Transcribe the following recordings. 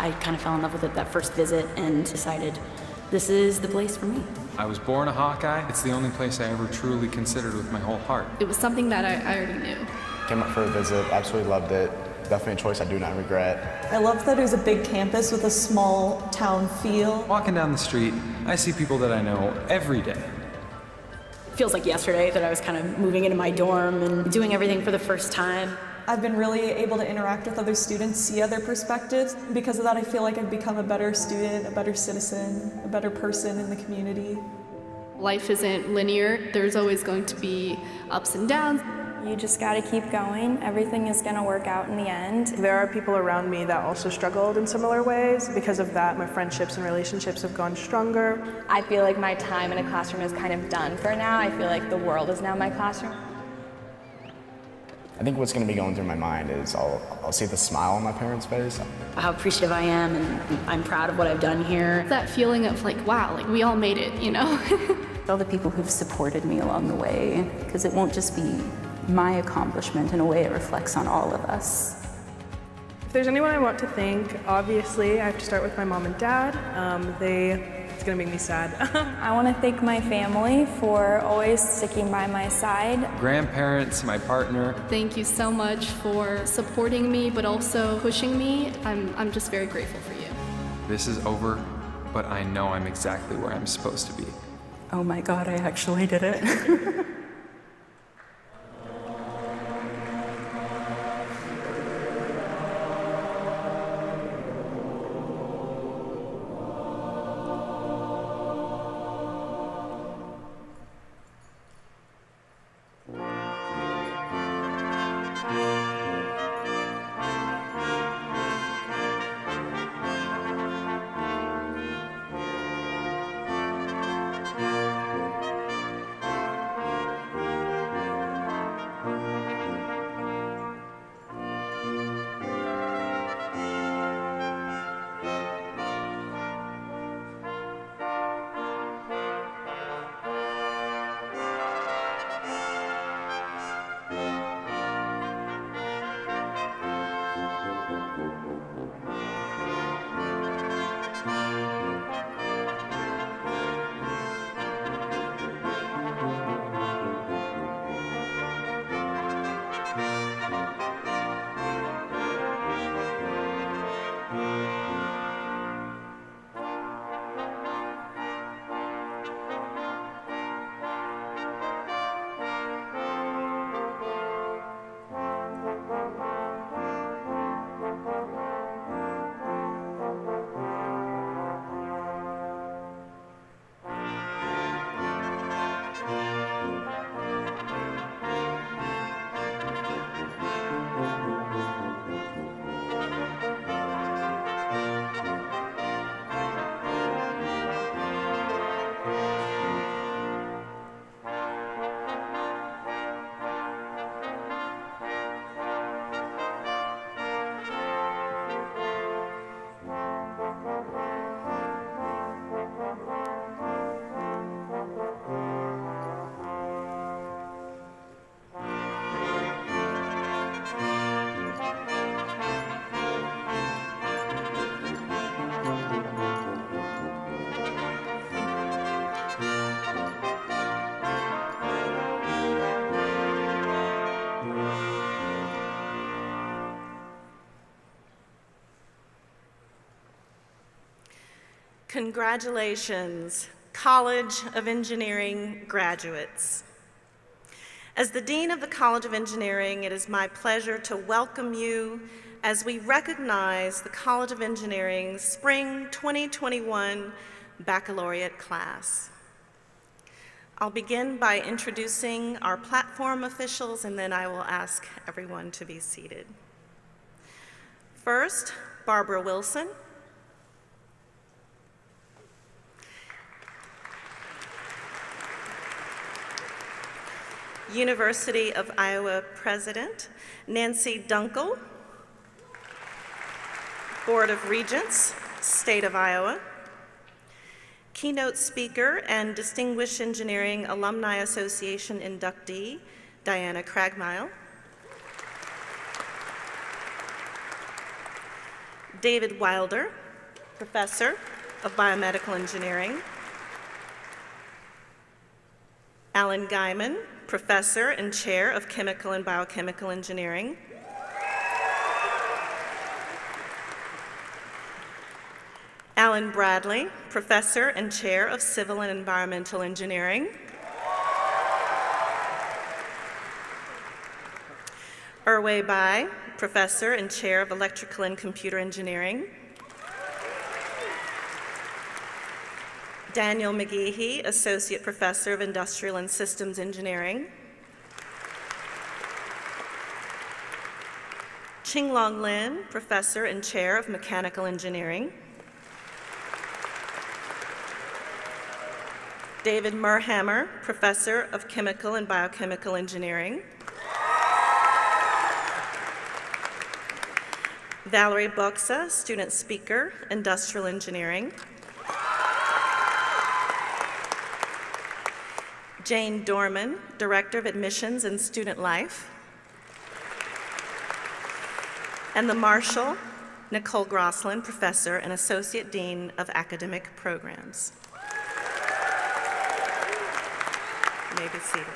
I kind of fell in love with it that first visit and decided this is the place for me. I was born a Hawkeye. It's the only place I ever truly considered with my whole heart. It was something that I already knew. Came up for a visit, absolutely loved it. Definitely a choice I do not regret. I love that it was a big campus with a small town feel. Walking down the street, I see people that I know every day. It feels like yesterday that I was kind of moving into my dorm and doing everything for the first time. I've been really able to interact with other students, see other perspectives. Because of that, I feel like I've become a better student, a better citizen, a better person in the community. Life isn't linear. There's always going to be ups and downs. You just gotta keep going. Everything is gonna work out in the end. There are people around me that also struggled in similar ways. Because of that, my friendships and relationships have gone stronger. I feel like my time in a classroom is kind of done for now. I feel like the world is now my classroom. I think what's going to be going through my mind is I'll see the smile on my parents' face. How appreciative I am, and I'm proud of what I've done here. That feeling of like, wow, like we all made it, you know? All the people who've supported me along the way, because it won't just be my accomplishment. In a way, it reflects on all of us. If there's anyone I want to thank, obviously I have to start with my mom and dad. It's gonna make me sad. I want to thank my family for always sticking by my side. Grandparents, my partner. Thank you so much for supporting me, but also pushing me. I'm just very grateful for you. This is over, but I know I'm exactly where I'm supposed to be. Oh my God, I actually did it. Congratulations, College of Engineering graduates. As the Dean of the College of Engineering, it is my pleasure to welcome you as we recognize the College of Engineering's Spring 2021 Baccalaureate class. I'll begin by introducing our platform officials, and then I will ask everyone to be seated. First, Barbara Wilson. University of Iowa President, Nancy Dunkel. Board of Regents, State of Iowa. Keynote speaker and Distinguished Engineering Alumni Association inductee, Diana Cragmile. David Wilder, Professor of Biomedical Engineering. Alan Guyman, Professor and Chair of Chemical and Biochemical Engineering. Alan Bradley, Professor and Chair of Civil and Environmental Engineering. Erway Bai, Professor and Chair of Electrical and Computer Engineering. Daniel McGeehee, Associate Professor of Industrial and Systems Engineering. Qinglong Lin, Professor and Chair of Mechanical Engineering. David Murhammer, Professor of Chemical and Biochemical Engineering. Valerie Boxa, Student Speaker, Industrial Engineering. Jane Dorman, Director of Admissions and Student Life. And the Marshal, Nicole Grosslin, Professor and Associate Dean of Academic Programs. You may be seated.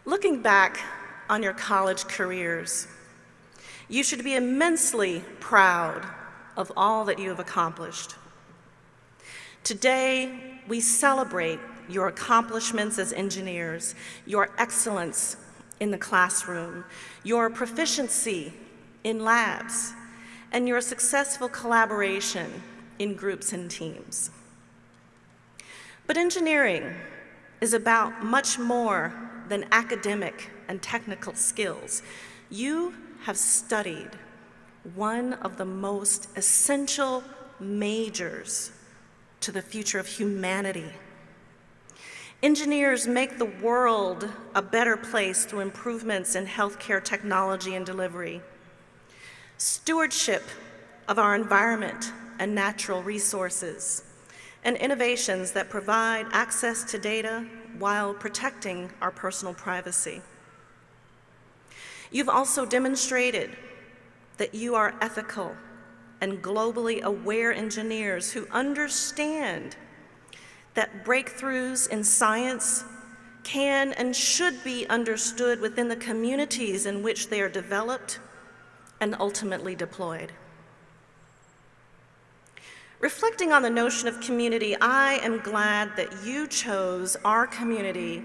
Looking back on your college careers, you should be immensely proud of all that you have accomplished. Today, we celebrate your accomplishments as engineers, your excellence in the classroom, your proficiency in labs, and your successful collaboration in groups and teams. But engineering is about much more than academic and technical skills. You have studied one of the most essential majors to the future of humanity. Engineers make the world a better place through improvements in healthcare technology and delivery, stewardship of our environment and natural resources, and innovations that provide access to data while protecting our personal privacy. You've also demonstrated that you are ethical and globally aware engineers who understand that breakthroughs in science can and should be understood within the communities in which they are developed and ultimately deployed. Reflecting on the notion of community, I am glad that you chose our community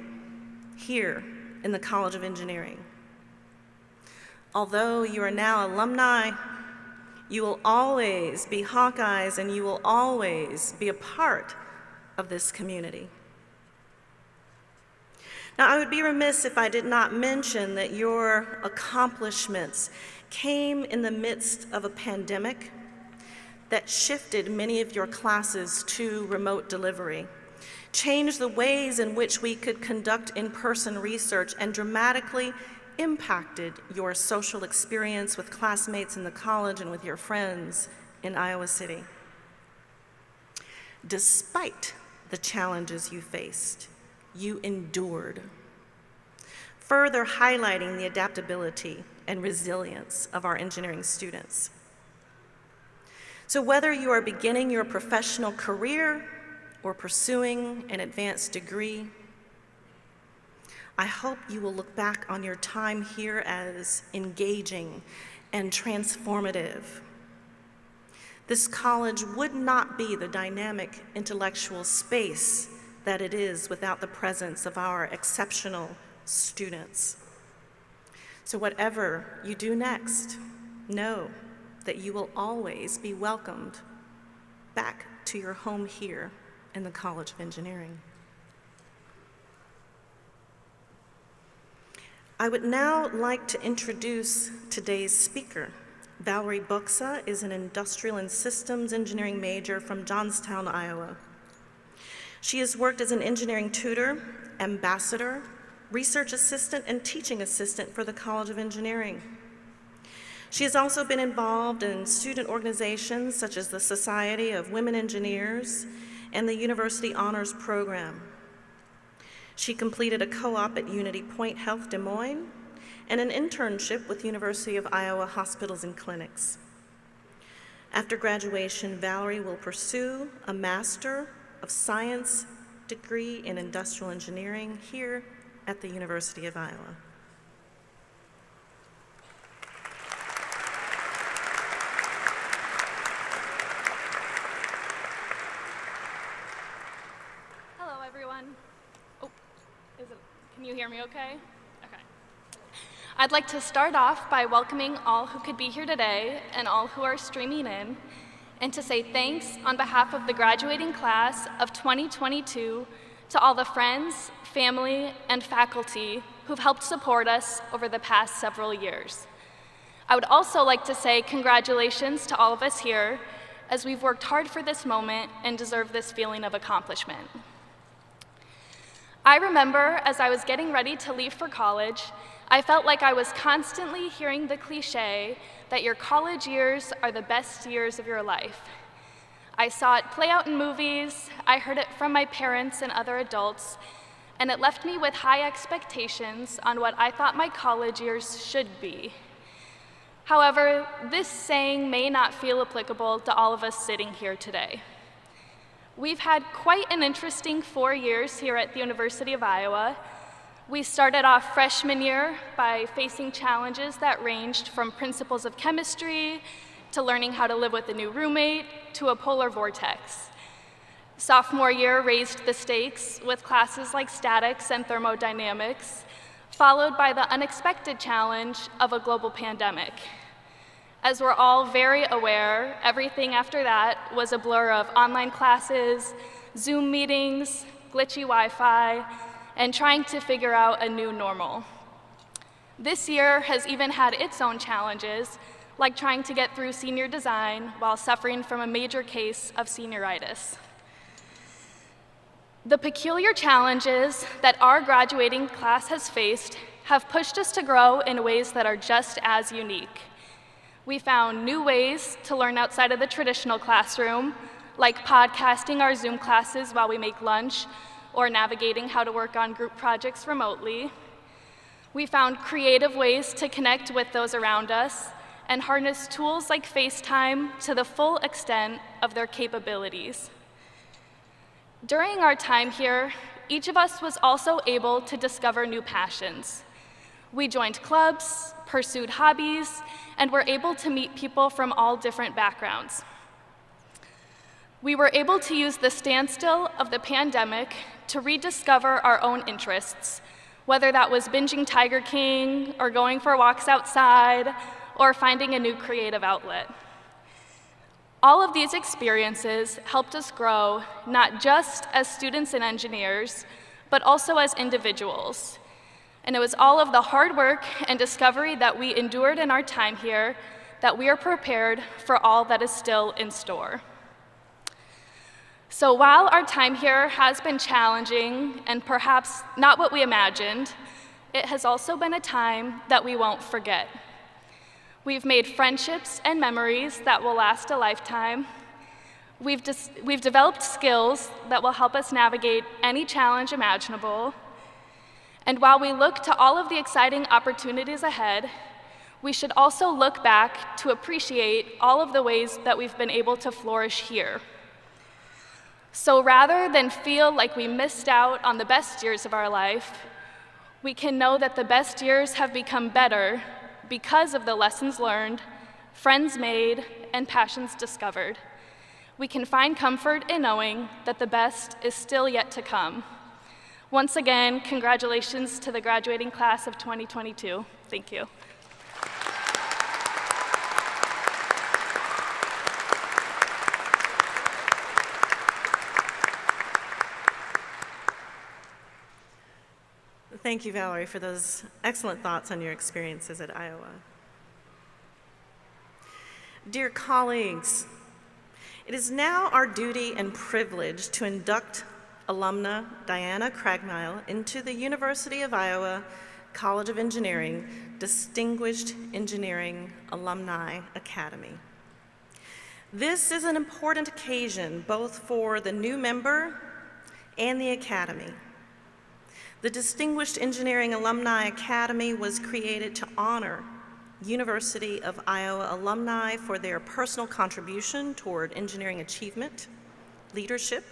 here in the College of Engineering. Although you are now alumni, you will always be Hawkeyes and you will always be a part of this community. Now, I would be remiss if I did not mention that your accomplishments came in the midst of a pandemic that shifted many of your classes to remote delivery, changed the ways in which we could conduct in-person research, and dramatically impacted your social experience with classmates in the college and with your friends in Iowa City. Despite the challenges you faced, you endured, further highlighting the adaptability and resilience of our engineering students. So whether you are beginning your professional career or pursuing an advanced degree, I hope you will look back on your time here as engaging and transformative. This college would not be the dynamic intellectual space that it is without the presence of our exceptional students. So whatever you do next, know that you will always be welcomed back to your home here in the College of Engineering. I would now like to introduce today's speaker. Valerie Boxa is an industrial and systems engineering major from Johnstown, Iowa. She has worked as an engineering tutor, ambassador, research assistant, and teaching assistant for the College of Engineering. She has also been involved in student organizations such as the Society of Women Engineers and the University Honors Program. She completed a co-op at Unity Point Health Des Moines and an internship with University of Iowa Hospitals and Clinics. After graduation, Valerie will pursue a Master of Science degree in Industrial Engineering here at the University of Iowa. Hello, everyone. Oh, can you hear me okay? Okay. I'd like to start off by welcoming all who could be here today and all who are streaming in, and to say thanks on behalf of the graduating class of 2022 to all the friends, family, and faculty who've helped support us over the past several years. I would also like to say congratulations to all of us here, as we've worked hard for this moment and deserve this feeling of accomplishment. I remember as I was getting ready to leave for college, I felt like I was constantly hearing the cliche that your college years are the best years of your life. I saw it play out in movies, I heard it from my parents and other adults, and it left me with high expectations on what I thought my college years should be. However, this saying may not feel applicable to all of us sitting here today. We've had quite an interesting 4 years here at the University of Iowa. We started off freshman year by facing challenges that ranged from principles of chemistry to learning how to live with a new roommate to a polar vortex. Sophomore year raised the stakes with classes like statics and thermodynamics, followed by the unexpected challenge of a global pandemic. As we're all very aware, everything after that was a blur of online classes, Zoom meetings, glitchy Wi-Fi, and trying to figure out a new normal. This year has even had its own challenges, like trying to get through senior design while suffering from a major case of senioritis. The peculiar challenges that our graduating class has faced have pushed us to grow in ways that are just as unique. We found new ways to learn outside of the traditional classroom, like podcasting our Zoom classes while we make lunch, or navigating how to work on group projects remotely. We found creative ways to connect with those around us and harness tools like FaceTime to the full extent of their capabilities. During our time here, each of us was also able to discover new passions. We joined clubs, pursued hobbies, and were able to meet people from all different backgrounds. We were able to use the standstill of the pandemic to rediscover our own interests, whether that was binging Tiger King, or going for walks outside, or finding a new creative outlet. All of these experiences helped us grow, not just as students and engineers, but also as individuals. And it was all of the hard work and discovery that we endured in our time here that we are prepared for all that is still in store. So while our time here has been challenging and perhaps not what we imagined, it has also been a time that we won't forget. We've made friendships and memories that will last a lifetime. We've developed skills that will help us navigate any challenge imaginable. And while we look to all of the exciting opportunities ahead, we should also look back to appreciate all of the ways that we've been able to flourish here. So rather than feel like we missed out on the best years of our life, we can know that the best years have become better because of the lessons learned, friends made, and passions discovered. We can find comfort in knowing that the best is still yet to come. Once again, congratulations to the graduating class of 2022. Thank you. Thank you, Valerie, for those excellent thoughts on your experiences at Iowa. Dear colleagues, it is now our duty and privilege to induct alumna Diana Cragmile into the University of Iowa College of Engineering Distinguished Engineering Alumni Academy. This is an important occasion both for the new member and the Academy. The Distinguished Engineering Alumni Academy was created to honor University of Iowa alumni for their personal contribution toward engineering achievement, leadership,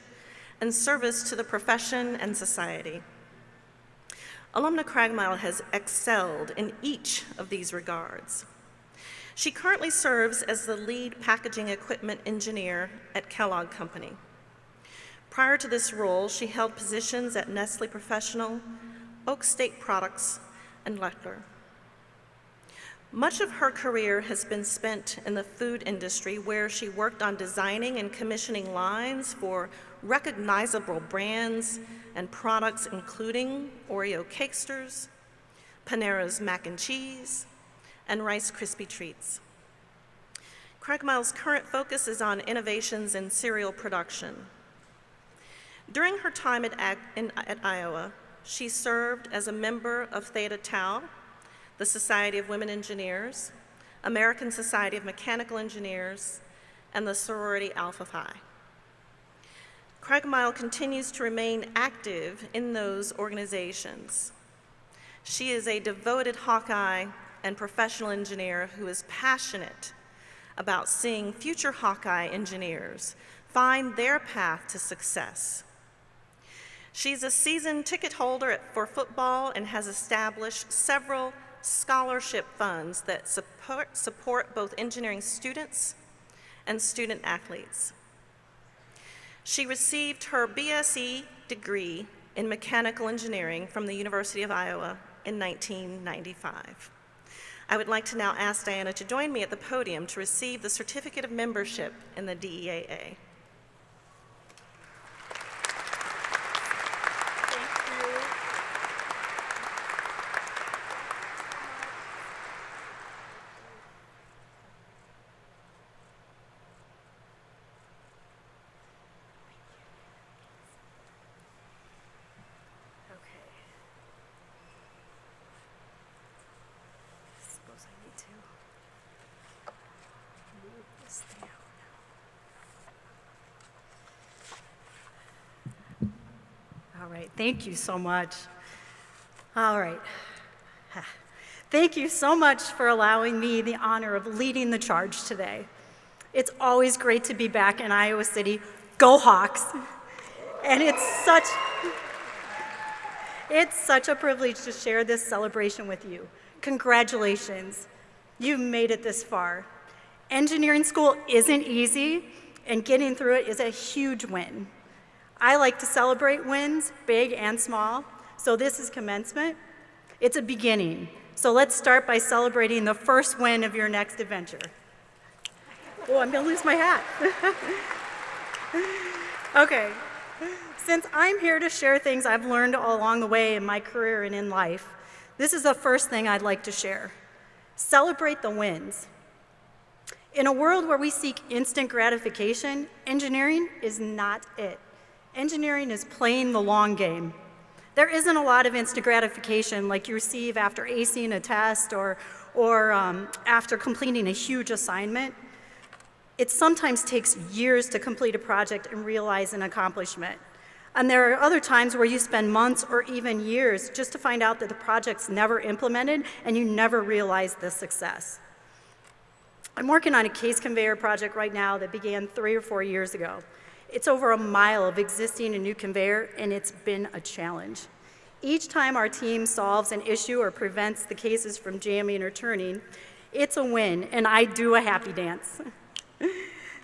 and service to the profession and society. Alumna Cragmile has excelled in each of these regards. She currently serves as the lead packaging equipment engineer at Kellogg Company. Prior to this role, she held positions at Nestle Professional, Oak State Products, and Leckler. Much of her career has been spent in the food industry, where she worked on designing and commissioning lines for recognizable brands and products including Oreo Cakesters, Panera's Mac and Cheese, and Rice Krispie Treats. Cragmile's current focus is on innovations in cereal production. During her time at Iowa, she served as a member of Theta Tau, the Society of Women Engineers, American Society of Mechanical Engineers, and the sorority Alpha Phi. Cragmile continues to remain active in those organizations. She is a devoted Hawkeye and professional engineer who is passionate about seeing future Hawkeye engineers find their path to success. She's a season ticket holder for football and has established several scholarship funds that support both engineering students and student athletes. She received her BSc degree in mechanical engineering from the University of Iowa in 1995. I would like to now ask Diana to join me at the podium to receive the Certificate of Membership in the DEAA. All right, thank you so much. All right. Thank you so much for allowing me the honor of leading the charge today. It's always great to be back in Iowa City. Go Hawks! And it's such a privilege to share this celebration with you. Congratulations. You've made it this far. Engineering school isn't easy, and getting through it is a huge win. I like to celebrate wins, big and small, so this is commencement. It's a beginning, so let's start by celebrating the first win of your next adventure. Oh, I'm gonna lose my hat. Okay, since I'm here to share things I've learned along the way in my career and in life, this is the first thing I'd like to share. Celebrate the wins. In a world where we seek instant gratification, engineering is not it. Engineering is playing the long game. There isn't a lot of instant gratification like you receive after acing a test or after completing a huge assignment. It sometimes takes years to complete a project and realize an accomplishment. And there are other times where you spend months or even years just to find out that the project's never implemented and you never realize the success. I'm working on a case conveyor project right now that began 3 or 4 years ago. It's over a mile of existing and new conveyor, and it's been a challenge. Each time our team solves an issue or prevents the cases from jamming or turning, it's a win, and I do a happy dance.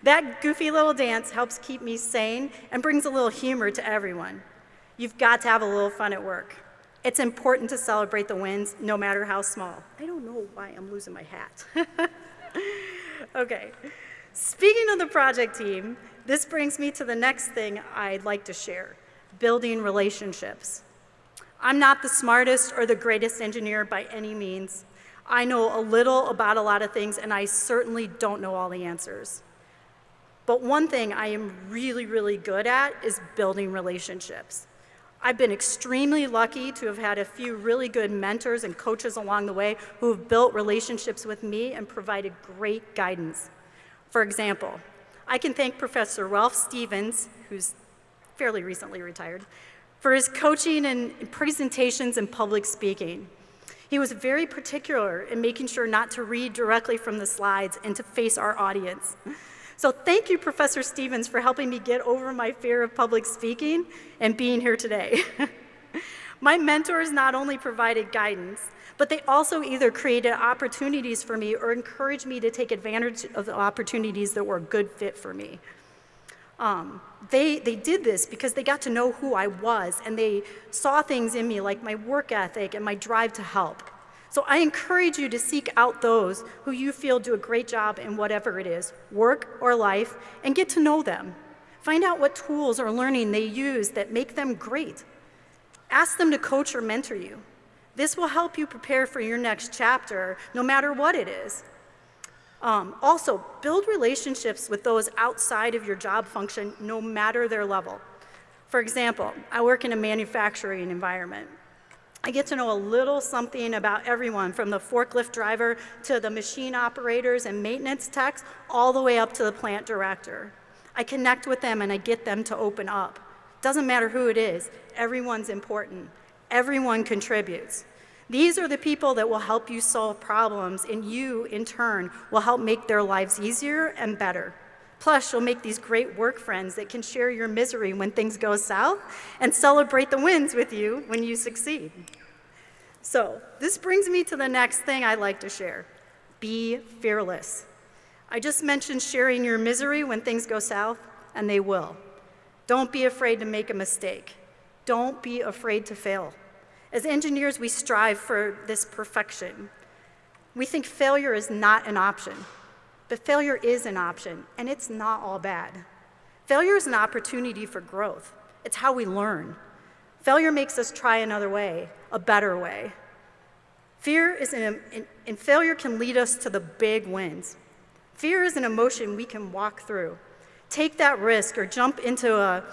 That goofy little dance helps keep me sane and brings a little humor to everyone. You've got to have a little fun at work. It's important to celebrate the wins, no matter how small. I don't know why I'm losing my hat. Okay, speaking of the project team, this brings me to the next thing I'd like to share, building relationships. I'm not the smartest or the greatest engineer by any means. I know a little about a lot of things, and I certainly don't know all the answers. But one thing I am really, really good at is building relationships. I've been extremely lucky to have had a few really good mentors and coaches along the way who have built relationships with me and provided great guidance. For example, I can thank Professor Ralph Stevens, who's fairly recently retired, for his coaching and presentations and public speaking. He was very particular in making sure not to read directly from the slides and to face our audience. So thank you, Professor Stevens, for helping me get over my fear of public speaking and being here today. My mentors not only provided guidance, but they also either created opportunities for me or encouraged me to take advantage of the opportunities that were a good fit for me. They did this because they got to know who I was, and they saw things in me like my work ethic and my drive to help. So I encourage you to seek out those who you feel do a great job in whatever it is, work or life, and get to know them. Find out what tools or learning they use that make them great. Ask them to coach or mentor you. This will help you prepare for your next chapter, no matter what it is. Also, build relationships with those outside of your job function, no matter their level. For example, I work in a manufacturing environment. I get to know a little something about everyone from the forklift driver to the machine operators and maintenance techs, all the way up to the plant director. I connect with them and I get them to open up. Doesn't matter who it is, everyone's important. Everyone contributes. These are the people that will help you solve problems, and you, in turn, will help make their lives easier and better. Plus, you'll make these great work friends that can share your misery when things go south and celebrate the wins with you when you succeed. So, this brings me to the next thing I'd like to share. Be fearless. I just mentioned sharing your misery when things go south, and they will. Don't be afraid to make a mistake. Don't be afraid to fail. As engineers, we strive for this perfection. We think failure is not an option, but failure is an option, and it's not all bad. Failure is an opportunity for growth. It's how we learn. Failure makes us try another way, a better way. And failure can lead us to the big wins. Fear is an emotion we can walk through. Take that risk or jump into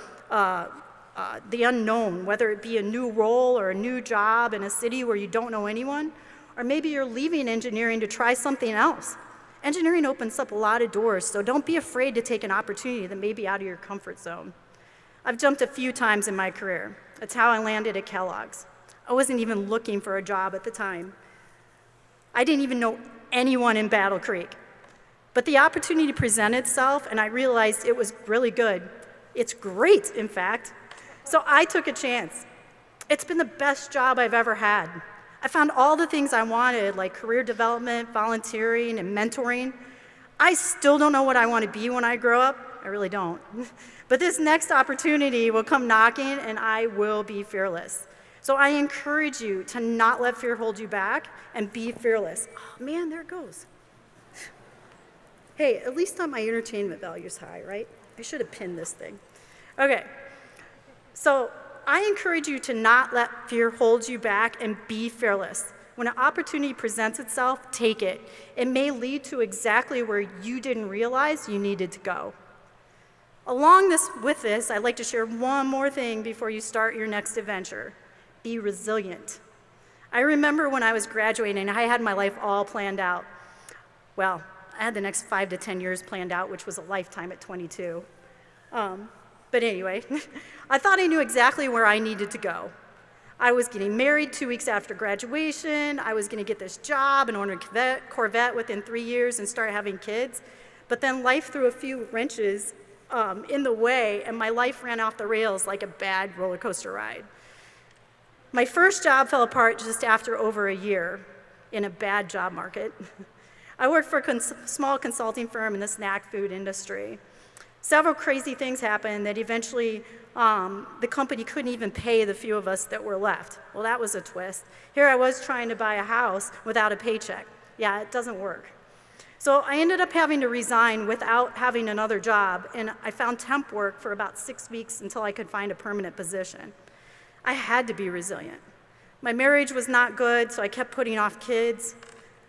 the unknown, whether it be a new role or a new job in a city where you don't know anyone, or maybe you're leaving engineering to try something else. Engineering opens up a lot of doors, so don't be afraid to take an opportunity that may be out of your comfort zone. I've jumped a few times in my career. That's how I landed at Kellogg's. I wasn't even looking for a job at the time. I didn't even know anyone in Battle Creek. But the opportunity presented itself, and I realized it was really good. It's great, in fact. So I took a chance. It's been the best job I've ever had. I found all the things I wanted, like career development, volunteering, and mentoring. I still don't know what I want to be when I grow up. I really don't. But this next opportunity will come knocking, and I will be fearless. So I encourage you to not let fear hold you back and be fearless. Oh, man, there it goes. Hey, at least on my entertainment value's high, right? I should have pinned this thing. Okay. So I encourage you to not let fear hold you back and be fearless. When an opportunity presents itself, take it. It may lead to exactly where you didn't realize you needed to go. With this, I'd like to share one more thing before you start your next adventure. Be resilient. I remember when I was graduating, I had my life all planned out. Well, I had the next 5 to 10 years planned out, which was a lifetime at 22. But anyway, I thought I knew exactly where I needed to go. I was getting married 2 weeks after graduation. I was going to get this job and own a Corvette within 3 years and start having kids. But then life threw a few wrenches in the way, and my life ran off the rails like a bad roller coaster ride. My first job fell apart just after over a year in a bad job market. I worked for a small consulting firm in the snack food industry. Several crazy things happened that eventually the company couldn't even pay the few of us that were left. Well, that was a twist. Here I was trying to buy a house without a paycheck. Yeah, it doesn't work. So I ended up having to resign without having another job, and I found temp work for about 6 weeks until I could find a permanent position. I had to be resilient. My marriage was not good, so I kept putting off kids.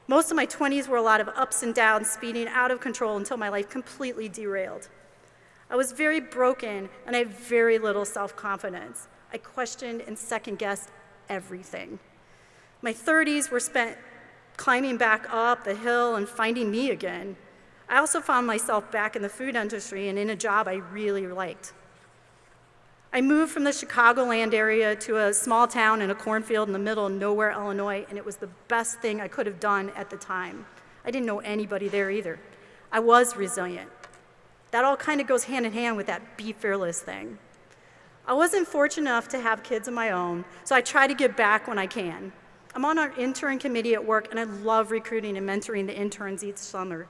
Most of my 20s were a lot of ups and downs, speeding out of control until my life completely derailed. I was very broken, and I had very little self-confidence. I questioned and second-guessed everything. My 30s were spent climbing back up the hill and finding me again. I also found myself back in the food industry and in a job I really liked. I moved from the Chicagoland area to a small town in a cornfield in the middle of nowhere, Illinois, and it was the best thing I could have done at the time. I didn't know anybody there either. I was resilient. That all kind of goes hand in hand with that be fearless thing. I wasn't fortunate enough to have kids of my own, so I try to give back when I can. I'm on our intern committee at work, and I love recruiting and mentoring the interns each summer.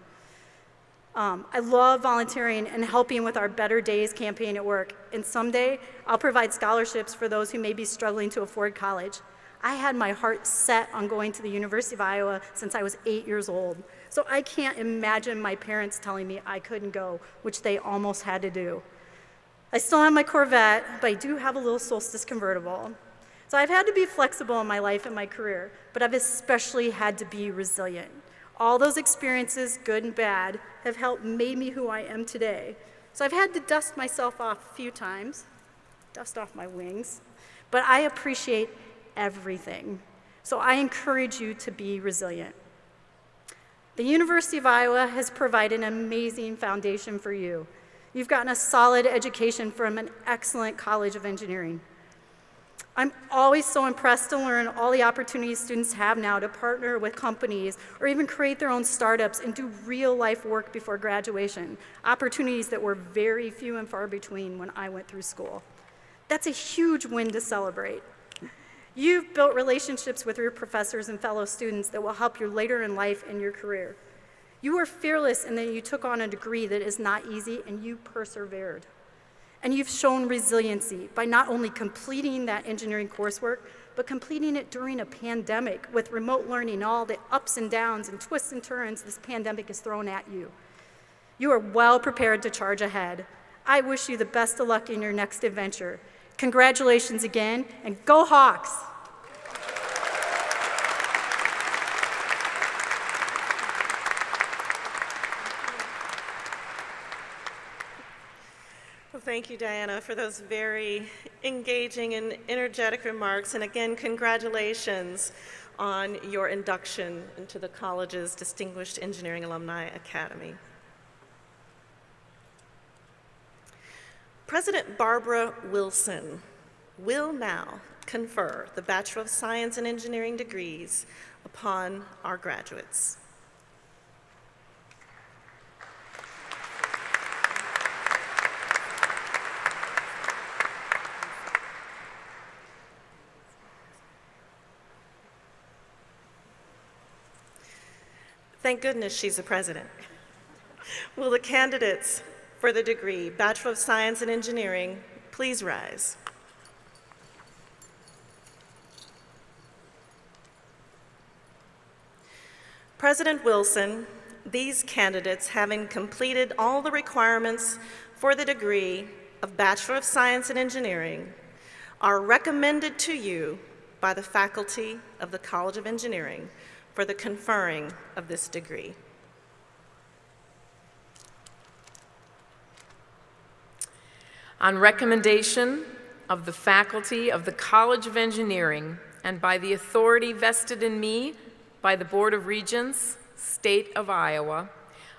I love volunteering and helping with our Better Days campaign at work, and someday I'll provide scholarships for those who may be struggling to afford college. I had my heart set on going to the University of Iowa since I was 8 years old, so I can't imagine my parents telling me I couldn't go, which they almost had to do. I still have my Corvette, but I do have a little Solstice convertible. So I've had to be flexible in my life and my career, but I've especially had to be resilient. All those experiences, good and bad, have helped made me who I am today. So I've had to dust myself off a few times, dust off my wings, but I appreciate everything. So I encourage you to be resilient. The University of Iowa has provided an amazing foundation for you. You've gotten a solid education from an excellent College of Engineering. I'm always so impressed to learn all the opportunities students have now to partner with companies or even create their own startups and do real-life work before graduation, opportunities that were very few and far between when I went through school. That's a huge win to celebrate. You've built relationships with your professors and fellow students that will help you later in life and your career. You were fearless in that you took on a degree that is not easy, and you persevered. And you've shown resiliency by not only completing that engineering coursework, but completing it during a pandemic with remote learning and all the ups and downs and twists and turns this pandemic has thrown at you. You are well prepared to charge ahead. I wish you the best of luck in your next adventure. Congratulations again, and go Hawks! Thank you, Diana, for those very engaging and energetic remarks. And again, congratulations on your induction into the college's Distinguished Engineering Alumni Academy. President Barbara Wilson will now confer the Bachelor of Science and Engineering degrees upon our graduates. Thank goodness she's the president. Will the candidates for the degree Bachelor of Science in Engineering please rise? President Wilson, these candidates, having completed all the requirements for the degree of Bachelor of Science in Engineering, are recommended to you by the faculty of the College of Engineering for the conferring of this degree. On recommendation of the faculty of the College of Engineering and by the authority vested in me by the Board of Regents, State of Iowa,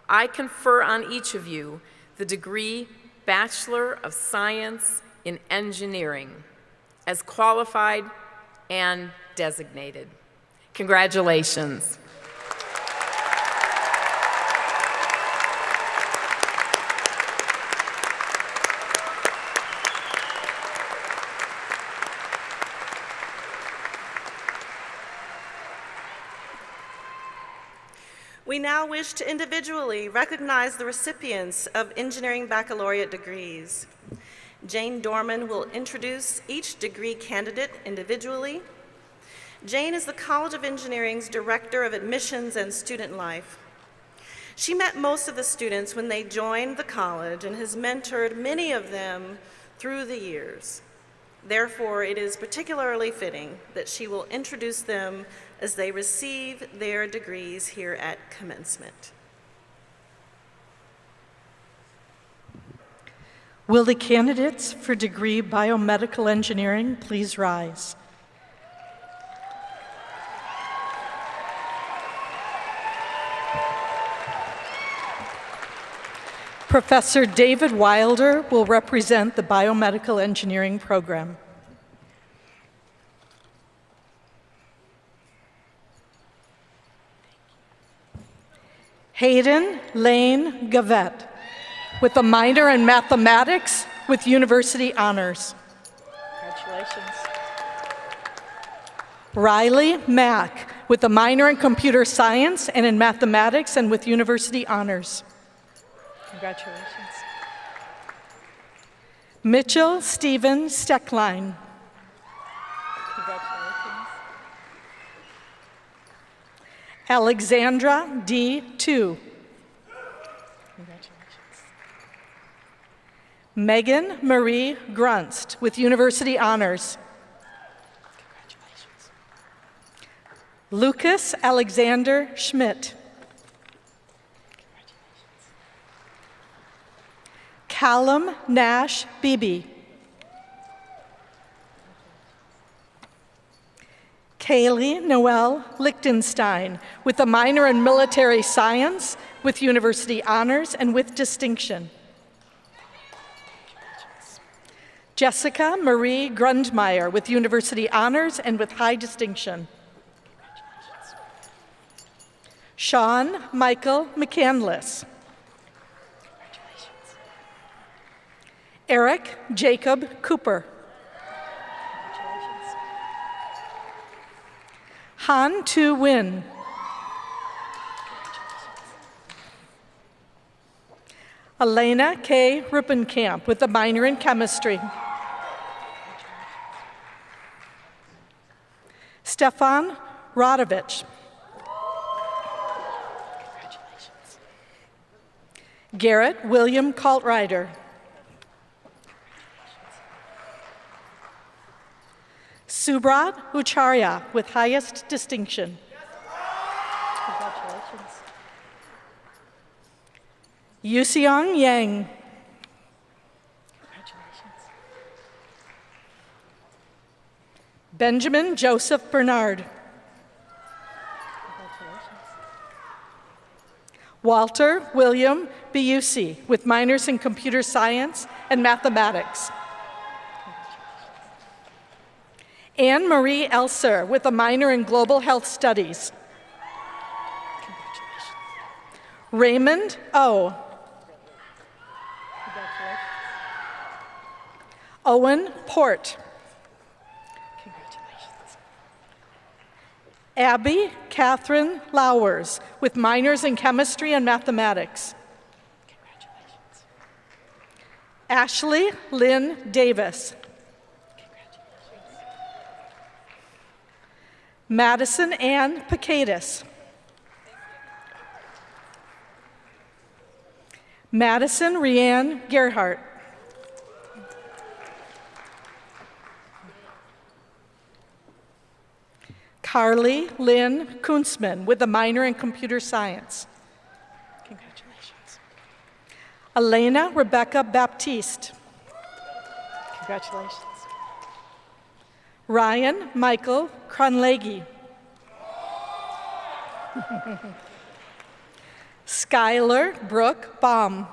I confer on each of you the degree Bachelor of Science in Engineering as qualified and designated. Congratulations. We now wish to individually recognize the recipients of Engineering Baccalaureate degrees. Jane Dorman will introduce each degree candidate individually. Jane is the College of Engineering's Director of Admissions and Student Life. She met most of the students when they joined the college and has mentored many of them through the years. Therefore, it is particularly fitting that she will introduce them as they receive their degrees here at Commencement. Will the candidates for degree Biomedical Engineering please rise? Professor David Wilder will represent the biomedical engineering program. Hayden Lane Gavette, with a minor in mathematics with university honors. Congratulations. Riley Mack, with a minor in computer science and in mathematics and with university honors. Congratulations. Mitchell Stephen Steckline. Congratulations. Alexandra D. Tu. Congratulations. Megan Marie Grunst with university honors. Congratulations. Lucas Alexander Schmidt. Callum Nash Beebe. Kaylee Noel Lichtenstein, with a minor in military science, with university honors and with distinction. Jessica Marie Grundmeyer, with university honors and with high distinction. Sean Michael McCandless. Eric Jacob Cooper. Han Tu Win. Elena K. Ruppenkamp with a minor in chemistry. Stefan Radovich. Garrett William Kaltrider. Subrat Ucharya with highest distinction. Congratulations. Yuseong Yang. Congratulations. Benjamin Joseph Bernard. Congratulations. Walter William Biusi with minors in computer science and mathematics. Anne Marie Elser with a minor in global health studies. Congratulations. Raymond O. Congratulations. Owen Port. Congratulations. Abby Catherine Lowers with minors in chemistry and mathematics. Congratulations. Ashley Lynn Davis. Madison Ann Picatus. Madison Rianne Gerhardt. Carly Lynn Kunzman with a minor in computer science. Congratulations. Elena Rebecca Baptiste. Congratulations. Ryan Michael Kronlegi. Skylar Brooke Baum.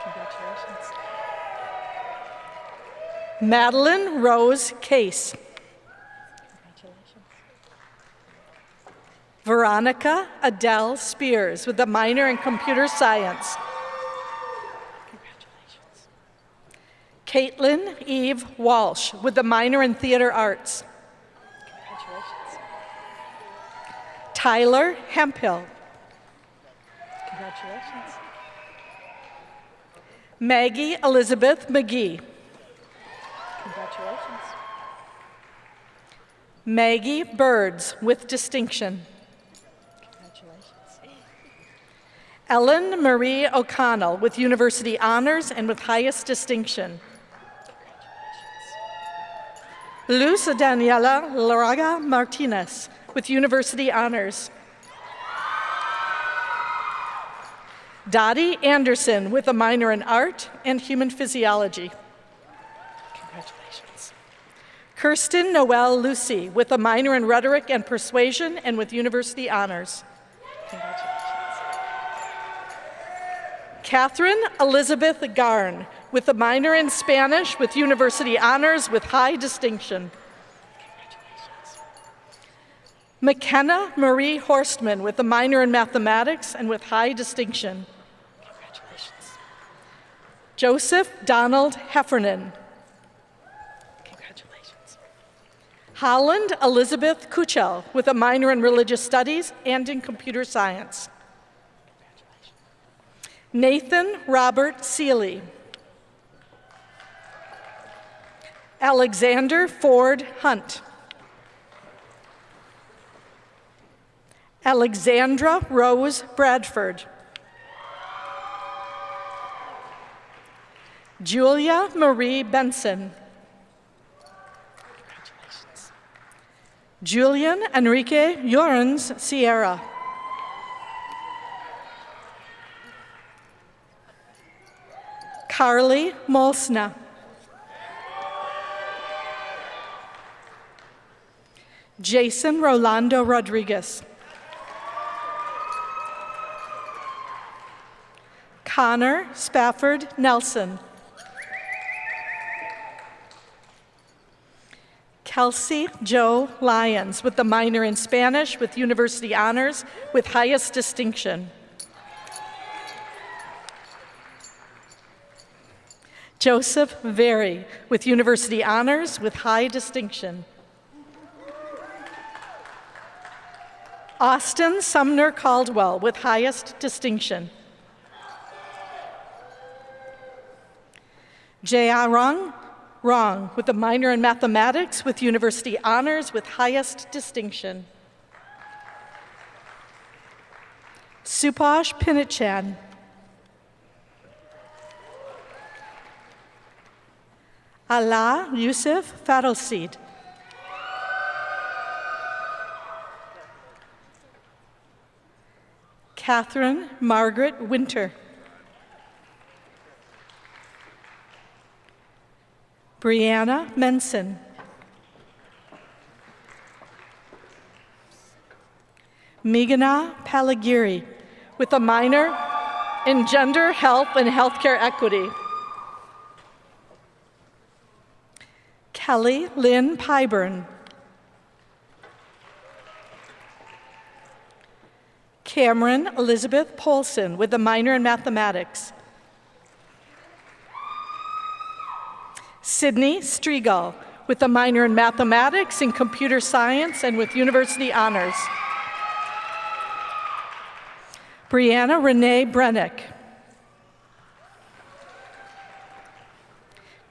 Congratulations. Madeline Rose Case. Congratulations. Veronica Adele Spears with a minor in computer science. Caitlin Eve Walsh with a minor in theater arts. Congratulations. Tyler Hemphill. Congratulations. Maggie Elizabeth McGee. Congratulations. Maggie Birds with distinction. Congratulations. Ellen Marie O'Connell with university honors and with highest distinction. Luz Daniela Laraga Martinez with university honors. Dottie Anderson with a minor in art and human physiology. Congratulations. Kirsten Noel Lucy with a minor in rhetoric and persuasion and with university honors. Congratulations. Catherine Elizabeth Garn, with a minor in Spanish with university honors with high distinction. McKenna Marie Horstman, with a minor in mathematics and with high distinction. Congratulations. Joseph Donald Heffernan. Congratulations. Holland Elizabeth Kuchel, with a minor in religious studies and in computer science. Nathan Robert Seeley. Alexander Ford Hunt. Alexandra Rose Bradford. Julia Marie Benson. Congratulations. Julian Enrique Llorens Sierra. Carly Molsna. Jason Rolando Rodriguez. Connor Spafford Nelson. Kelsey Joe Lyons, with the minor in Spanish with university honors with highest distinction. Joseph Very, with university honors with high distinction. Austin Sumner Caldwell, with highest distinction. Jairong Rong, with a minor in mathematics with university honors with highest distinction. Supash Pinichan. Allah Yusuf Fadelseed. Catherine Margaret Winter. Brianna Menson. Meghana Palagiri, with a minor in gender, health, and healthcare equity. Kelly Lynn Pyburn. Cameron Elizabeth Polson, with a minor in mathematics. Sydney Striegel, with a minor in mathematics and computer science and with university honors. Brianna Renee Brennick.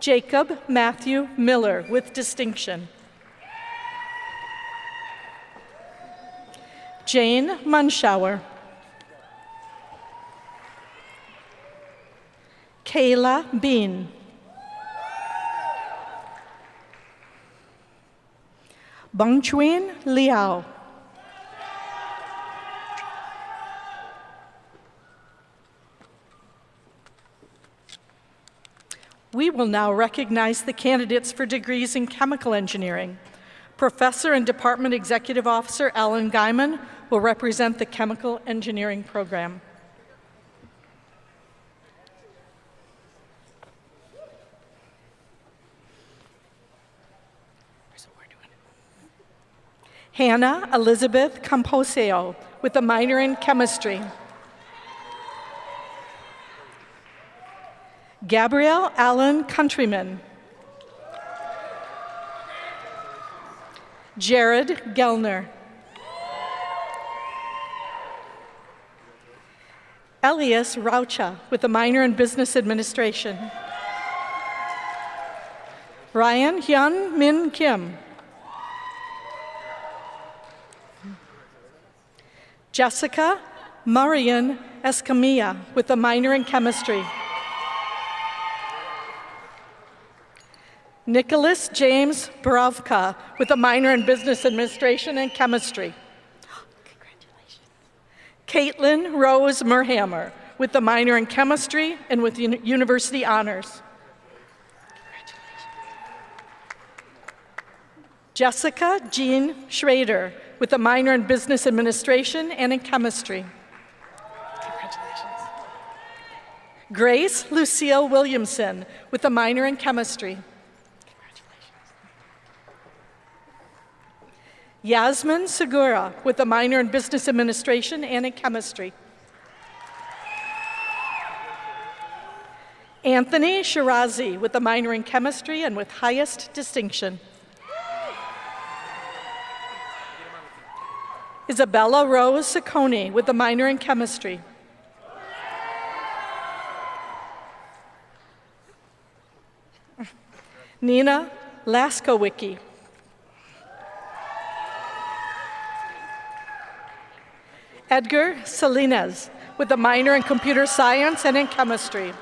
Jacob Matthew Miller, with distinction. Jane Munschauer. Kayla Bean. Bongchuin Liao. We will now recognize the candidates for degrees in chemical engineering. Professor and Department Executive Officer Alan Guyman will represent the chemical engineering program. Hannah Elizabeth Camposeo, with a minor in chemistry. Gabrielle Allen Countryman. Jared Gellner. Elias Raucha, with a minor in business administration. Ryan Hyun Min Kim. Jessica Marian Escamilla, with a minor in chemistry. Nicholas James Borovka, with a minor in business administration and chemistry. Congratulations. Caitlin Rose Merhammer, with a minor in chemistry and with university honors. Jessica Jean Schrader, with a minor in business administration and in chemistry. Congratulations. Grace Lucille Williamson with a minor in chemistry. Yasmin Segura with a minor in business administration and in chemistry. Anthony Shirazi with a minor in chemistry and with highest distinction. Isabella Rose Saccone with a minor in chemistry. Nina Laskowicki. Edgar Salinas with a minor in computer science and in chemistry.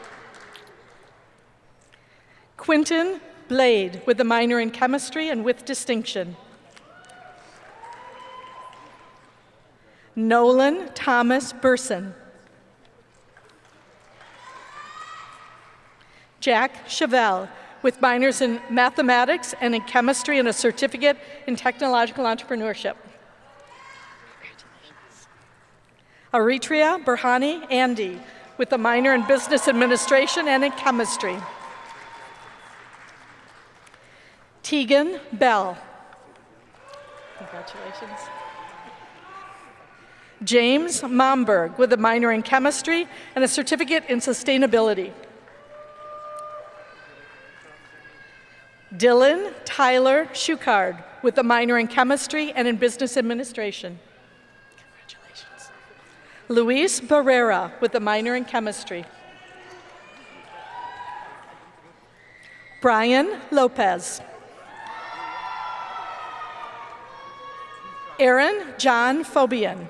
Quentin Blade with a minor in chemistry and with distinction. Nolan Thomas Burson. Jack Chevelle with minors in mathematics and in chemistry and a certificate in technological entrepreneurship. Eritrea Berhani Andy with a minor in business administration and in chemistry. Tegan Bell. Congratulations. James Momberg with a minor in chemistry and a certificate in sustainability. Dylan Tyler Schuchard with a minor in chemistry and in business administration. Congratulations. Luis Barrera with a minor in chemistry. Brian Lopez. Aaron John Fobian.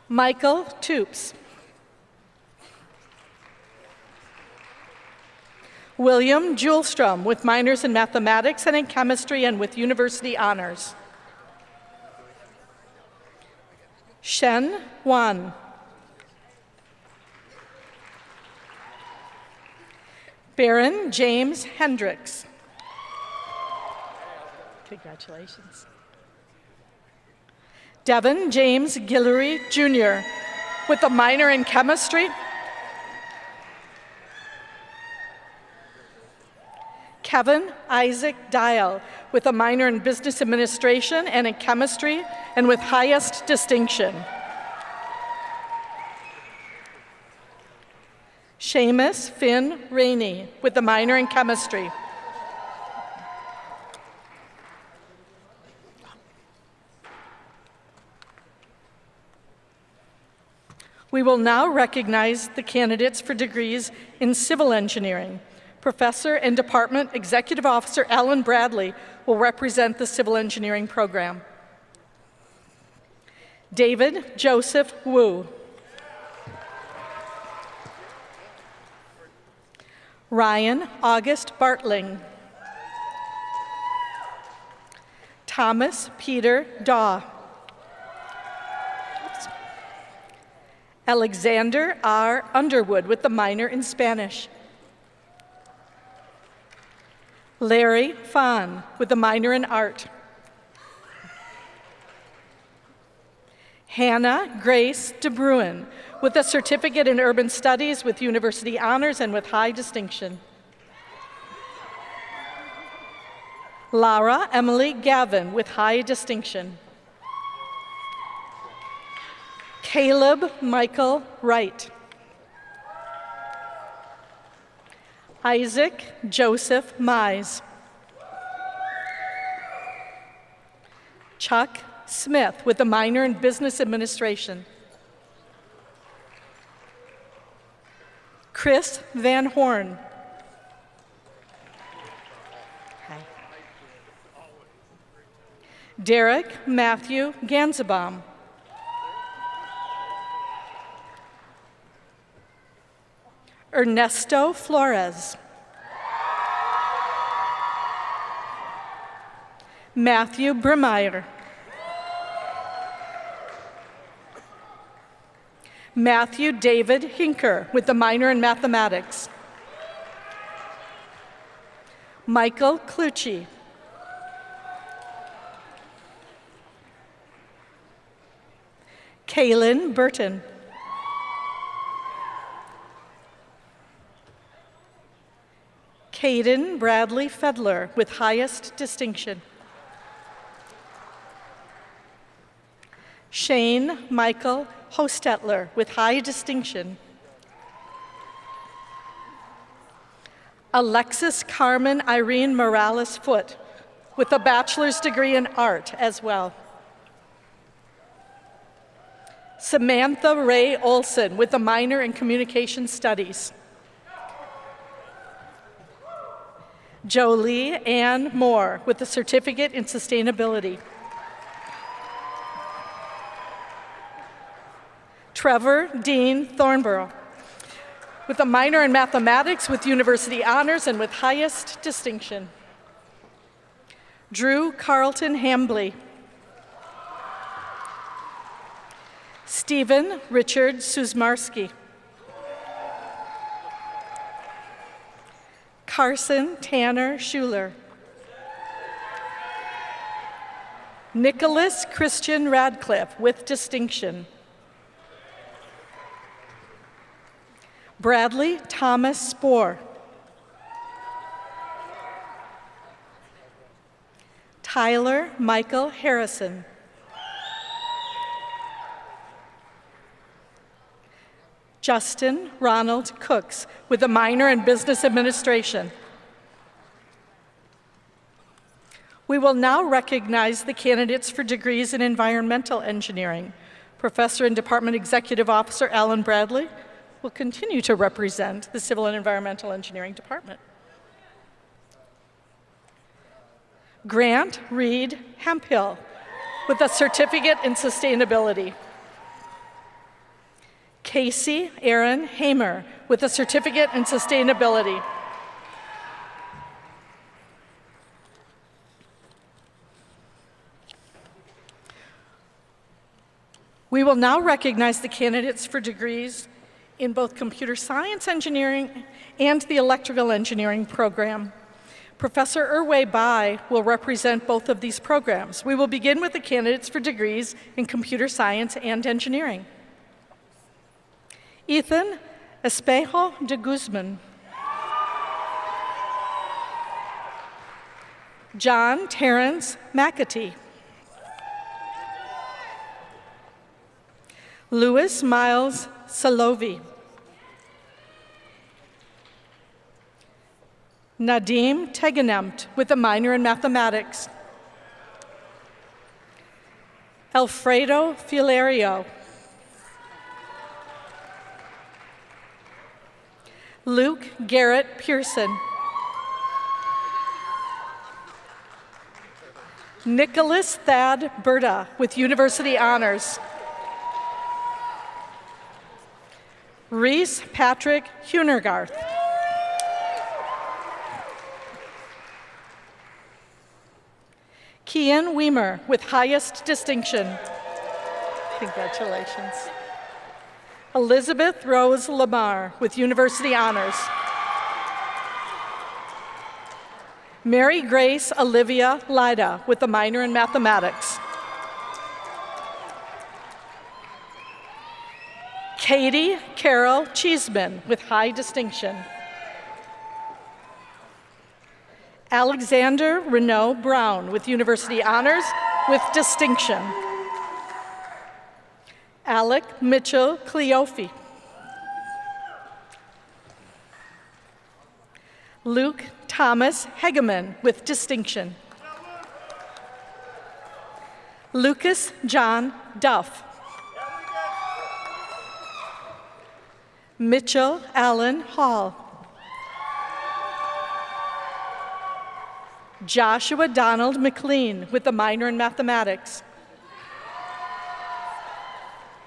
Michael Toops. William Julstrom with minors in mathematics and in chemistry and with university honors. Shen Wan. Baron James Hendricks. Congratulations. Devin James Guillory Jr. with a minor in chemistry. Kevin Isaac Dial with a minor in business administration and in chemistry and with highest distinction. Seamus Finn Rainey with a minor in chemistry. We will now recognize the candidates for degrees in civil engineering. Professor and Department Executive Officer Alan Bradley will represent the civil engineering program. David Joseph Wu. Ryan August Bartling. Thomas Peter Daw. Alexander R. Underwood with the minor in Spanish. Larry Fahn with a minor in art. Hannah Grace DeBruin with a certificate in urban studies with university honors and with high distinction. Laura Emily Gavin with high distinction. Caleb Michael Wright. Isaac Joseph Mize. Chuck Smith with a minor in business administration. Chris Van Horn. Hi. Derek Matthew Ganzabaum. Ernesto Flores. Matthew Bremeyer. Matthew David Hinker with a minor in mathematics. Michael Clucci. Kaylin Burton. Caden Bradley Fedler with highest distinction. Shane Michael Hostetler with high distinction. Alexis Carmen Irene Morales Foote with a bachelor's degree in art as well. Samantha Ray Olson with a minor in communication studies. Jolie Ann Moore with a certificate in sustainability. Trevor Dean Thornborough with a minor in mathematics with university honors and with highest distinction. Drew Carlton Hambley. Stephen Richard Suzmarski. Carson Tanner Schuler. Nicholas Christian Radcliffe with distinction. Bradley Thomas Spohr. Tyler Michael Harrison. Justin Ronald Cooks with a minor in business administration. We will now recognize the candidates for degrees in environmental engineering. Professor and Department Executive Officer Alan Bradley will continue to represent the Civil and Environmental Engineering Department. Grant Reed Hemphill with a certificate in sustainability. Casey Aaron Hamer with a certificate in sustainability. We will now recognize the candidates for degrees in both computer science engineering and the electrical engineering program. Professor Erway Bai will represent both of these programs. We will begin with the candidates for degrees in computer science and engineering. Ethan Espejo de Guzman. John Terrence McAtee. Louis Miles Salovi. Nadim Tegenemt with a minor in mathematics. Alfredo Filario. Luke Garrett Pearson. Nicholas Thad Berta with university honors. Reese Patrick Hunergarth. Kian Weimer with highest distinction. Congratulations. Elizabeth Rose Lamar with university honors. Mary Grace Olivia Lida with a minor in mathematics. Katie Carol Cheeseman with high distinction. Alexander Renaud Brown with university honors with distinction. Alec Mitchell Cleofe. Luke Thomas Hegeman with distinction. Lucas John Duff. Mitchell Allen Hall. Joshua Donald McLean with a minor in mathematics.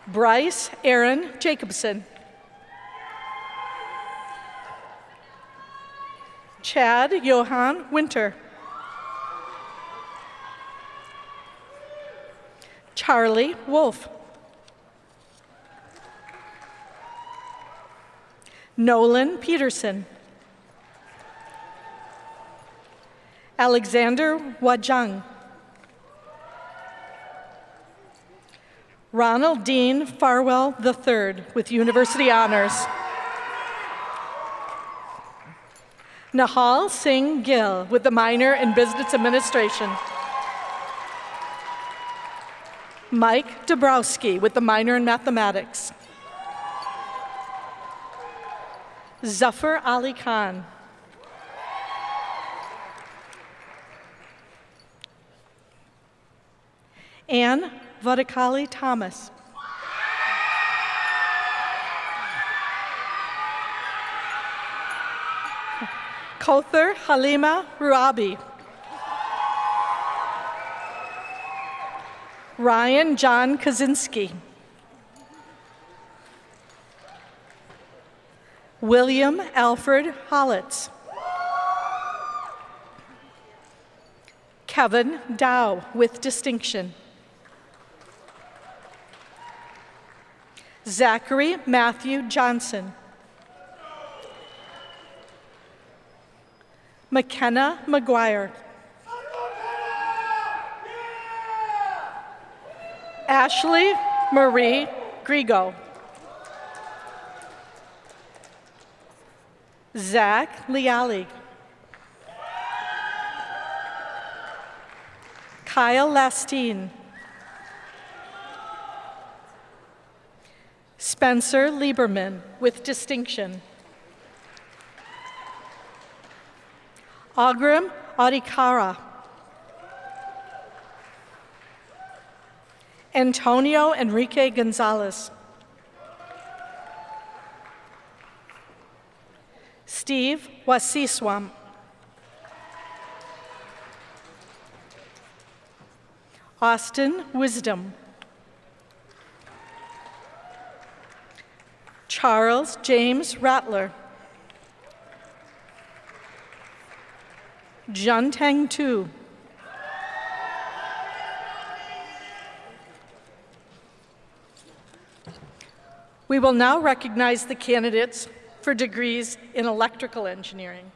Bryce Aaron Jacobson. Chad Johan Winter. Charlie Wolf. Nolan Peterson. Alexander Wajang. Ronald Dean Farwell III with University Honors. Nahal Singh Gill with the minor in Business Administration. Mike Dabrowski with the minor in Mathematics. Zafar Ali Khan. Anne Vadakali Thomas. Kauthar Halima Ruabi. Ryan John Kaczynski. William Alfred Hollitz. Kevin Dow with distinction. Zachary Matthew Johnson. McKenna McGuire. Ashley Marie Grigo. Zach Liali. Kyle Lastine. Spencer Lieberman with distinction. Agrim Adikara. Antonio Enrique Gonzalez. Steve Wasiswam. Austin Wisdom. Charles James Rattler. Jun Tang Tu. We will now recognize the candidates for degrees in electrical engineering.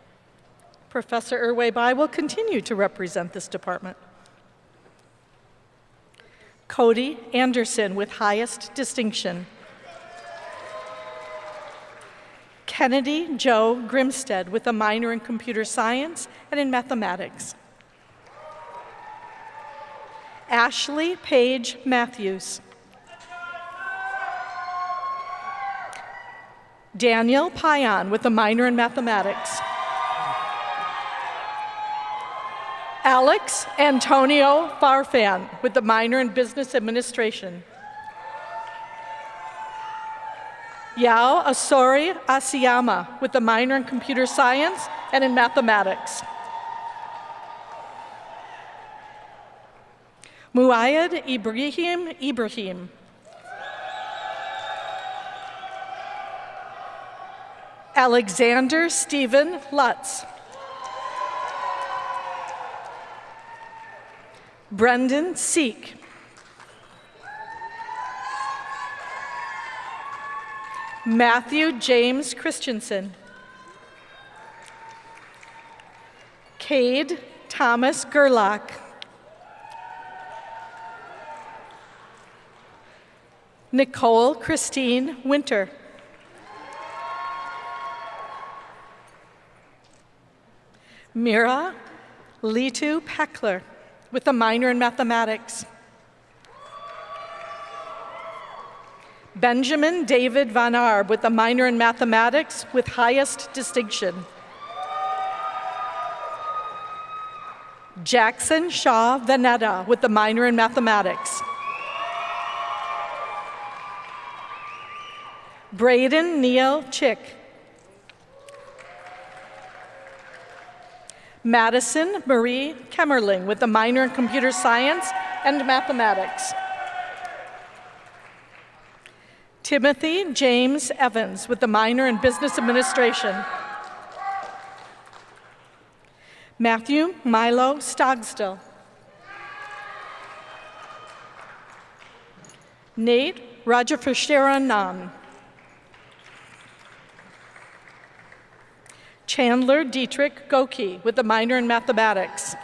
Professor Erway Bai will continue to represent this department. Cody Anderson with highest distinction. Kennedy Joe Grimstead with a minor in computer science and in mathematics. Ashley Paige Matthews. Daniel Payan with a minor in mathematics. Alex Antonio Farfan with a minor in business administration. Yao Asori Asiyama with a minor in computer science and in mathematics. Muayyad Ibrahim. Alexander Stephen Lutz. Brendan Seek. Matthew James Christensen. Cade Thomas Gerlach. Nicole Christine Winter. Mira Litu Peckler with a minor in mathematics. Benjamin David Van Arb with a minor in mathematics with highest distinction. Jackson Shaw Veneta with a minor in mathematics. Braden Neal Chick. Madison Marie Kemmerling with a minor in computer science and mathematics. Timothy James Evans with a minor in business administration. Matthew Milo Stogstill. Nate Rajafasharanan. Chandler Dietrich Goki with a minor in mathematics.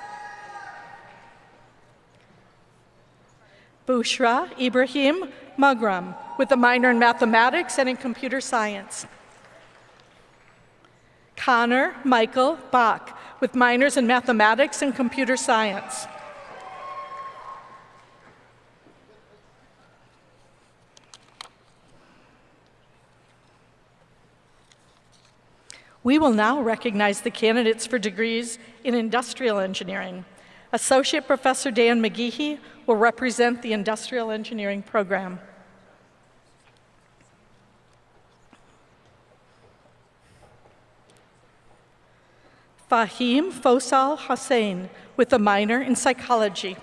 Bushra Ibrahim Mughram with a minor in mathematics and in computer science. Connor Michael Bach with minors in mathematics and computer science. We will now recognize the candidates for degrees in industrial engineering. Associate Professor Dan McGeehee will represent the industrial engineering program. Fahim Fosal Hossain with a minor in psychology.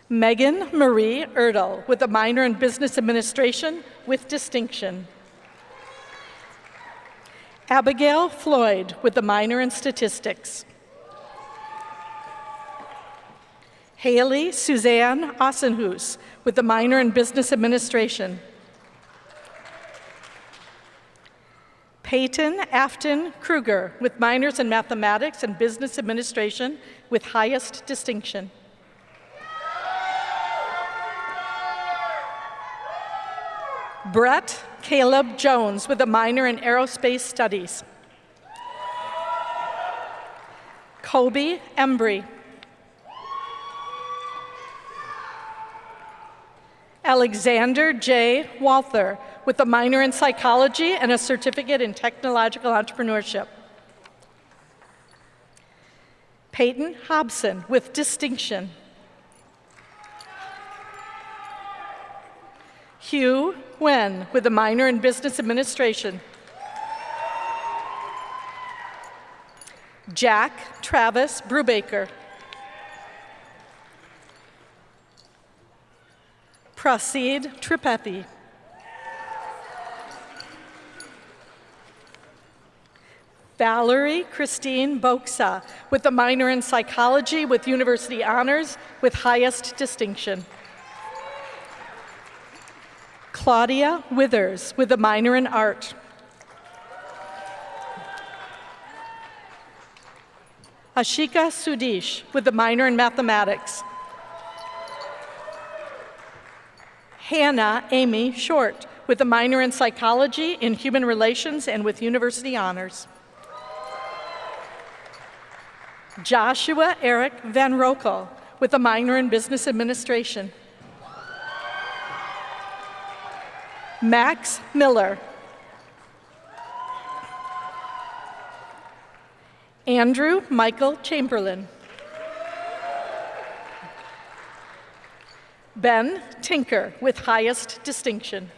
Megan Marie Erdl with a minor in business administration with distinction. Abigail Floyd with a minor in statistics. Haley Suzanne Ossenhus with a minor in business administration. Peyton Afton Kruger with minors in mathematics and business administration with highest distinction. Brett Caleb Jones with a minor in aerospace studies. Kobe Embry. Alexander J. Walther with a minor in psychology and a certificate in technological entrepreneurship. Peyton Hobson with distinction. Hugh Wen with a minor in business administration. Jack Travis Brubaker. Prasid Tripathi. Valerie Christine Boxa with a minor in psychology with university honors with highest distinction. Claudia Withers with a minor in art. Ashika Sudish with a minor in mathematics. Hannah Amy Short with a minor in psychology, in human relations, and with university honors. Joshua Eric Van Rokel with a minor in business administration. Max Miller. Andrew Michael Chamberlain. Ben Tinker with highest distinction.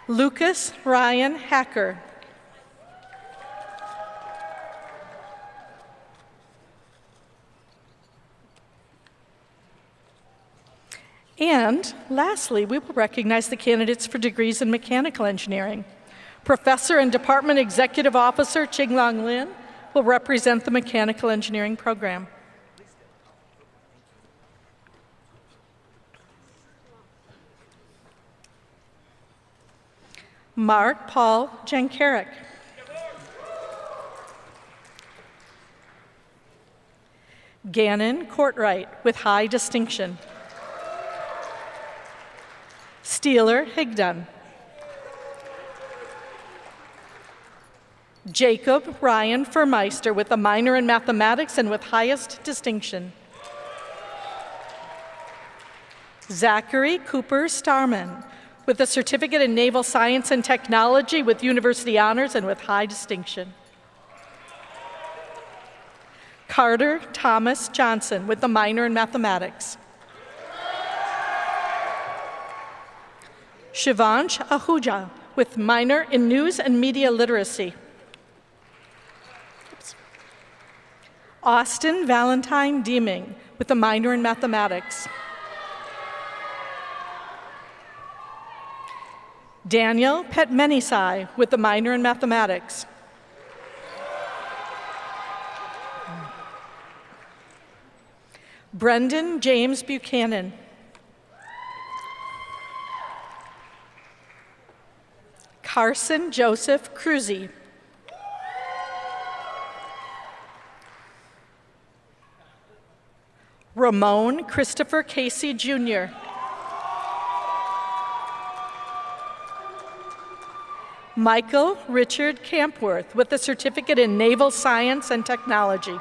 Lucas Ryan Hacker. And lastly, we will recognize the candidates for degrees in mechanical engineering. Professor and Department Executive Officer Qinglong Lin will represent the mechanical engineering program. Mark Paul Jankarek. Gannon Courtwright with high distinction. Steeler Higdon. Jacob Ryan Furmeister with a minor in mathematics and with highest distinction. Zachary Cooper Starman with a certificate in naval science and technology with university honors and with high distinction. Carter Thomas Johnson with a minor in mathematics. Shivansh Ahuja with minor in news and media literacy. Austin Valentine Deeming with a minor in mathematics. Daniel Petmenisai with a minor in mathematics. Brendan James Buchanan. Carson Joseph Cruzy. Ramon Christopher Casey Jr. Michael Richard Campworth with a certificate in Naval Science and Technology.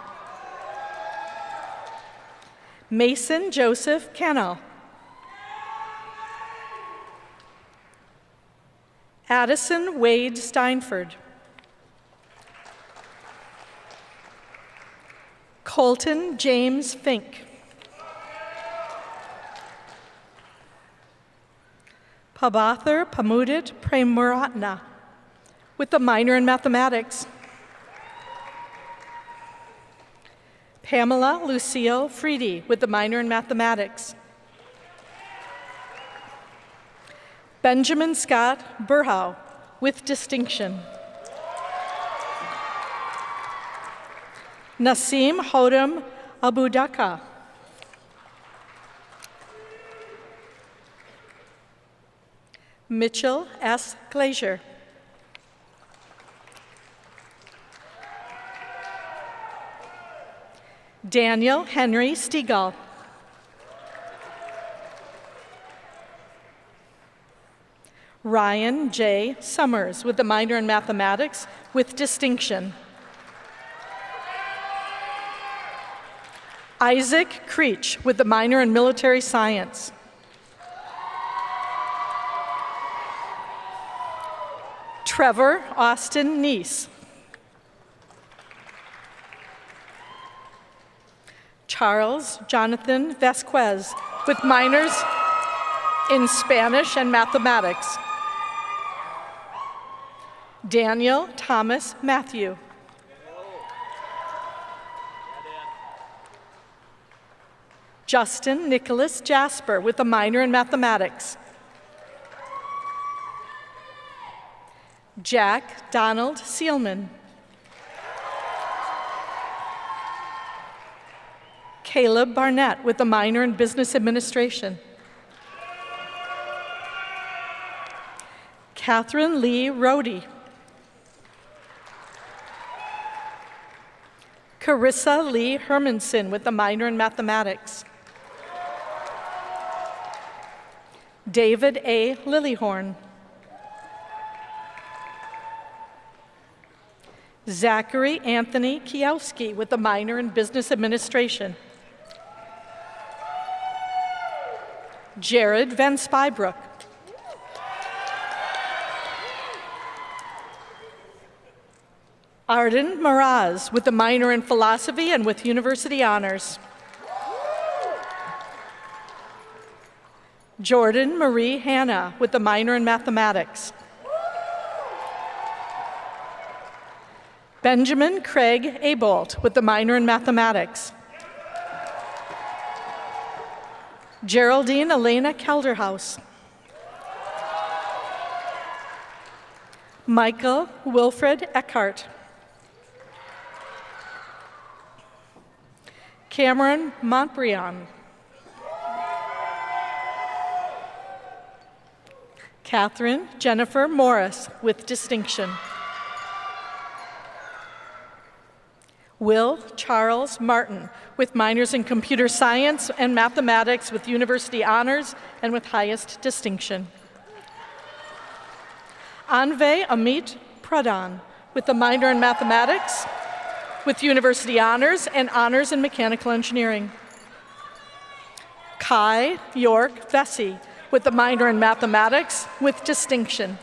Mason Joseph Cannell. Addison Wade Steinford. Colton James Fink. Pabathar Pamudit Premuratna with a minor in mathematics. Pamela Lucille Freedy with a minor in mathematics. Benjamin Scott Burhow with distinction. Nasim Hodam Abudaka. Mitchell S. Glazier. Daniel Henry Stegall. Ryan J. Summers with a minor in mathematics with distinction. Isaac Creech with a minor in military science. Trevor Austin Neese. Charles Jonathan Vasquez with minors in Spanish and mathematics. Daniel Thomas Matthew. Justin Nicholas Jasper with a minor in mathematics. Jack Donald Seelman. Caleb Barnett with a minor in business administration. Catherine Lee Rohde. Carissa Lee Hermanson with a minor in mathematics. David A. Lillyhorn. Zachary Anthony Kiowski with a minor in business administration. Jared Van Spybrook. Arden Maraz with a minor in philosophy and with university honors. Jordan Marie Hanna with a minor in mathematics. Benjamin Craig Abolt with a minor in mathematics. Geraldine Elena Kelderhaus. Michael Wilfred Eckhart. Cameron Montbriand. Catherine Jennifer Morris with distinction. Will Charles Martin with minors in computer science and mathematics with university honors and with highest distinction. Anve Amit Pradhan with a minor in mathematics with university honors and honors in mechanical engineering. Kai York Vesey with a minor in mathematics with distinction.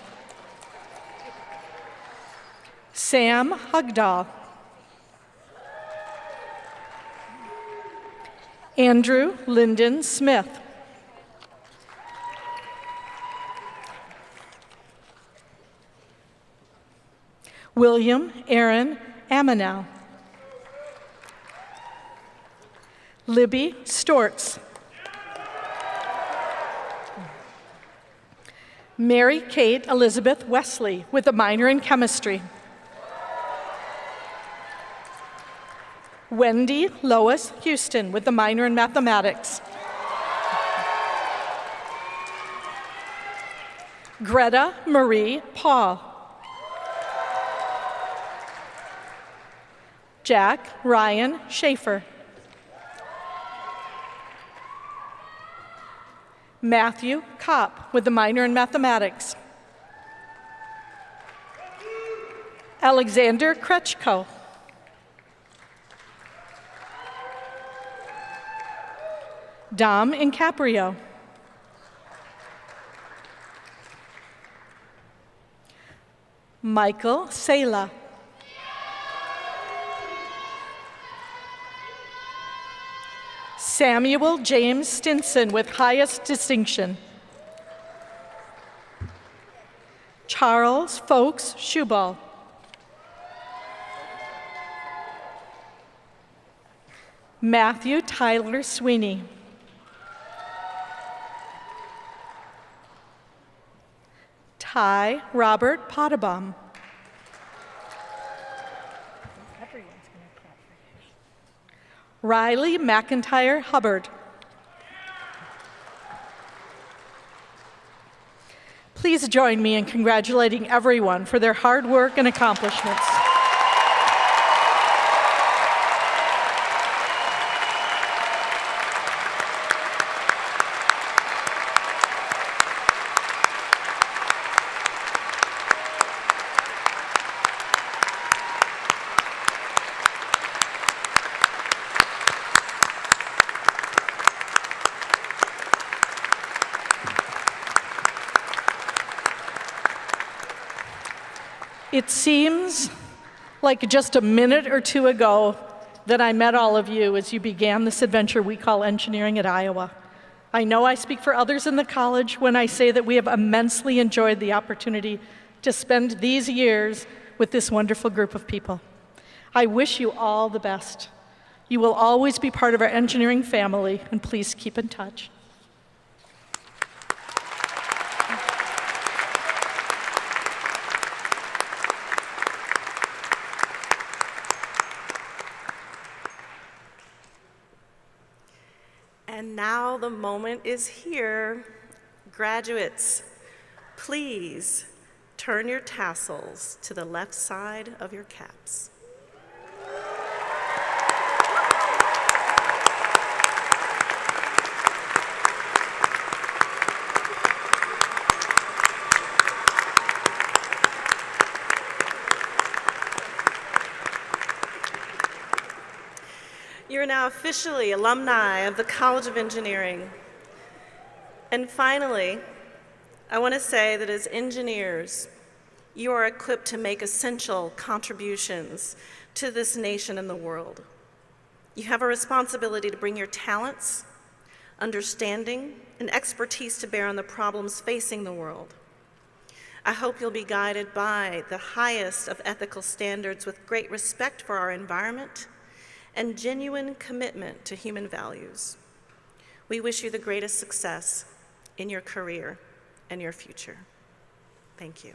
Sam Hugdahl. Andrew Lyndon Smith. William Aaron Amanow. Libby Stortz. Mary Kate Elizabeth Wesley with a minor in chemistry. Wendy Lois Houston with a minor in mathematics. Greta Marie Paul. Jack Ryan Schaefer. Matthew Kopp with a minor in mathematics. Alexander Kretschko. Dom Incaprio. Michael Sela. Samuel James Stinson with highest distinction. Charles Folks Schubal. Matthew Tyler Sweeney. Ty Robert Potabom. Riley McIntyre Hubbard. Please join me in congratulating everyone for their hard work and accomplishments. It seems like just a minute or two ago that I met all of you as you began this adventure we call engineering at Iowa. I know I speak for others in the college when I say that we have immensely enjoyed the opportunity to spend these years with this wonderful group of people. I wish you all the best. You will always be part of our engineering family, and please keep in touch. And now the moment is here. Graduates, please turn your tassels to the left side of your caps. You are now officially alumni of the College of Engineering. And finally, I want to say that as engineers, you are equipped to make essential contributions to this nation and the world. You have a responsibility to bring your talents, understanding, and expertise to bear on the problems facing the world. I hope you'll be guided by the highest of ethical standards with great respect for our environment and genuine commitment to human values. We wish you the greatest success in your career and your future. Thank you.